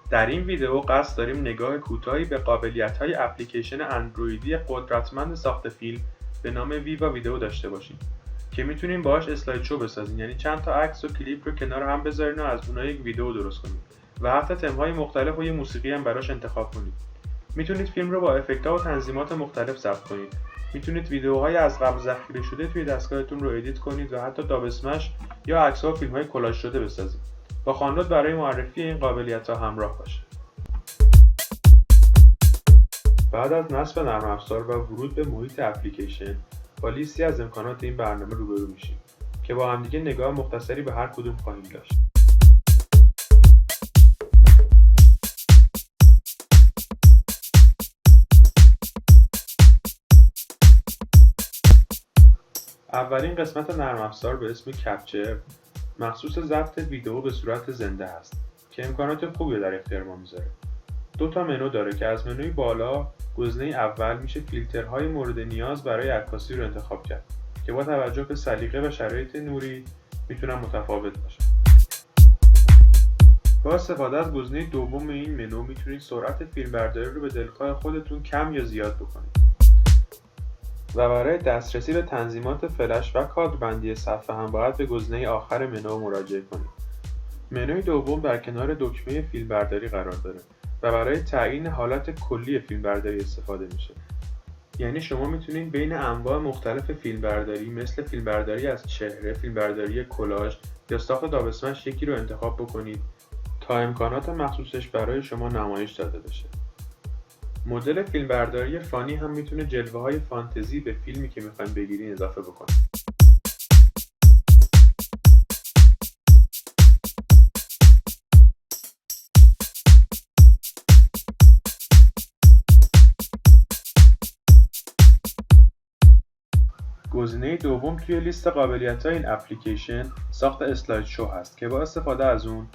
در این ویدئو قصد داریم نگاه کوتاهی به قابلیت‌های اپلیکیشن اندرویدی قدرتمند ساخت فیلم به نام ویوا ویدئو داشته باشیم که میتونیم باهاش اسلاید شو بسازیم، یعنی چند تا عکس و کلیپ رو کنار هم بذارین و از اونها یک ویدئو درست کنید و حتی تم‌های مختلف و یه موسیقی هم براش انتخاب کنید. میتونید فیلم رو با افکت‌ها و تنظیمات مختلف ضبط کنید. میتونید ویدئوهای از قبل ذخیره شده توی دستگاهتون رو ادیت کنید و حتی داب اسمش یا عکس‌ها و فیلم‌های کلاژ شده بسازید. با خانلود برای معرفی این قابلیت‌ها همراه باشید. بعد از نصب نرم افزار و ورود به محیط اپلیکیشن، با لیستی از امکانات این برنامه روبرو میشیم که با همدیگه نگاه مختصری به هر کدوم خواهیم داشت. اولین قسمت نرم افزار به اسم کپچر مخصوص ضبط ویدئو به صورت زنده است که امکانات خوبی در اختیار ما میذاره. 2 تا منو داره که از منوی بالا گزینه اول میشه فیلترهای مورد نیاز برای عکاسی رو انتخاب کرد که با توجه به سلیقه و شرایط نوری میتونن متفاوت باشن. با استفاده از گزینه دوم این منو میتونید سرعت فیلمبرداری رو به دلخواه خودتون کم یا زیاد بکنید. و برای دسترسی به تنظیمات فلش و کادربندی صفحه هم باید به گزینه آخر منو مراجعه کنید. منوی دوم در کنار دکمه فیلمبرداری قرار داره و برای تعیین حالت کلی فیلمبرداری استفاده میشه. یعنی شما میتونید بین انواع مختلف فیلمبرداری مثل فیلمبرداری از چهره، فیلمبرداری کلاژ یا ساخت داب اسمش یکی رو انتخاب بکنید تا امکانات مخصوصش برای شما نمایش داده بشه. مدل فیلمبرداری فانی هم میتونه جلوه‌های فانتزی به فیلمی که میخواین بگیرین اضافه بکنه. گزینه دوم توی لیست قابلیت‌های این اپلیکیشن ساخت اسلاید شو هست که با استفاده از اون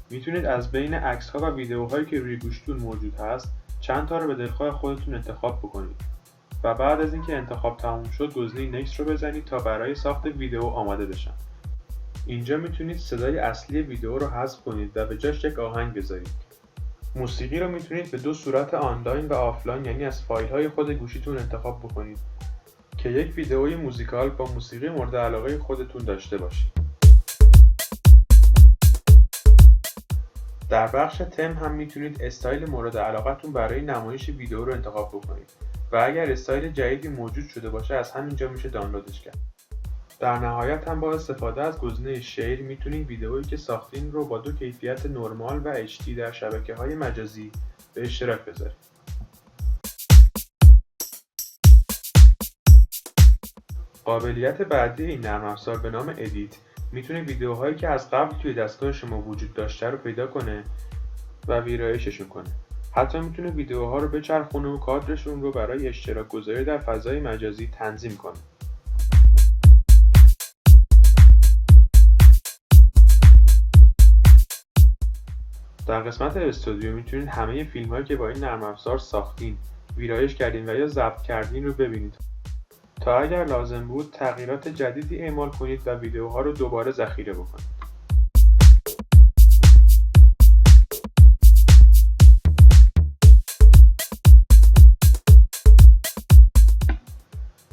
میتونید از بین عکس‌ها و ویدئوهایی که روی گوشتون موجود هست چند تا رو به دلخواه خودتون انتخاب بکنید و بعد از اینکه انتخاب تموم شد گزینه نکست رو بزنید تا برای ساخت ویدئو آماده بشن. اینجا میتونید صدای اصلی ویدئو رو حذف کنید و به جاش یک آهنگ بذارید. موسیقی رو میتونید به 2 صورت آنلاین و آفلاین، یعنی از فایل‌های خود گوشیتون انتخاب بکنید که یک ویدئوی موزیکال با موسیقی مورد علاقه خودتون داشته باشید. در بخش تم هم میتونید استایل مورد علاقتون برای نمایش ویدئو رو انتخاب بکنید و اگر استایل جدیدی موجود شده باشه از همینجا میشه دانلودش کرد. در نهایت هم با استفاده از گزینه شیر میتونید ویدئویی که ساختین رو با 2 کیفیت نرمال و HD در شبکه‌های مجازی به اشتراک بذارید. قابلیت بعدی این نرم افزار به نام ادیت میتونه ویدئوهایی که از قبل توی دستگاه شما وجود داشته رو پیدا کنه و ویرایششون کنه. حتی میتونه ویدئوها رو بچرخونه و کادرشون رو برای اشتراک گذاری در فضای مجازی تنظیم کنه. در قسمت استودیو میتونید همه فیلم‌هایی که با این نرم افزار ساختین، ویرایش کردین و یا ضبط کردین رو ببینید تا اگر لازم بود تغییرات جدیدی اعمال کنید و ویدئوها رو دوباره ذخیره بکنید.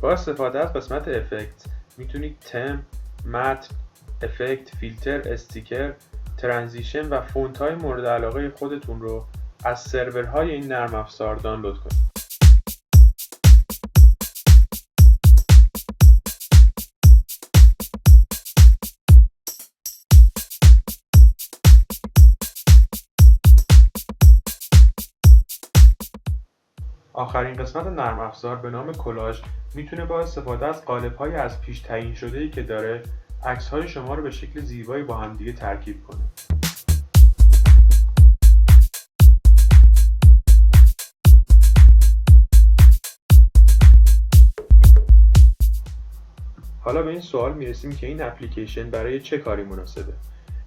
با استفاده از قسمت افکت میتونید تم، متن، افکت، فیلتر، استیکر، ترانزیشن و فونت های مورد علاقه خودتون رو از سرورهای این نرم افزار دانلود کنید. آخرین قسمت نرم افزار به نام کلاژ میتونه با استفاده از قالب‌های از پیش تعیین شده‌ای که داره عکس‌های شما رو به شکل زیبایی با همدیگه ترکیب کنه. حالا به این سوال میرسیم که این اپلیکیشن برای چه کاری مناسبه؟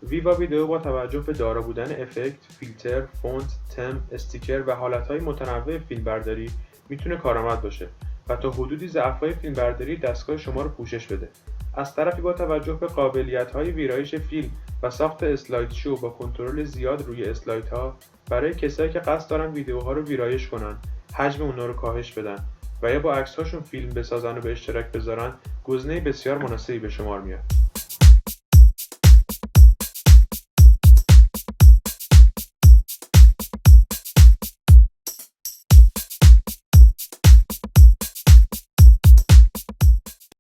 ویوا ویدئو با توجه به دارا بودن افکت، فیلتر، فونت، تم، استیکر و حالتهای متنوع فیلمبرداری میتونه کارآمد باشه و تا حدودی ضعف‌های فیلمبرداری دستگاه شما رو پوشش بده. از طرفی با توجه به قابلیت‌های ویرایش فیلم و ساخت اسلاید شو با کنترل زیاد روی اسلایدها برای کسایی که قصد دارن ویدیوها رو ویرایش کنن، حجم اونا رو کاهش بدن و یا با عکس‌هاشون فیلم بسازن و به اشتراک بذارن، گزینه بسیار مناسبی به شمار میاد.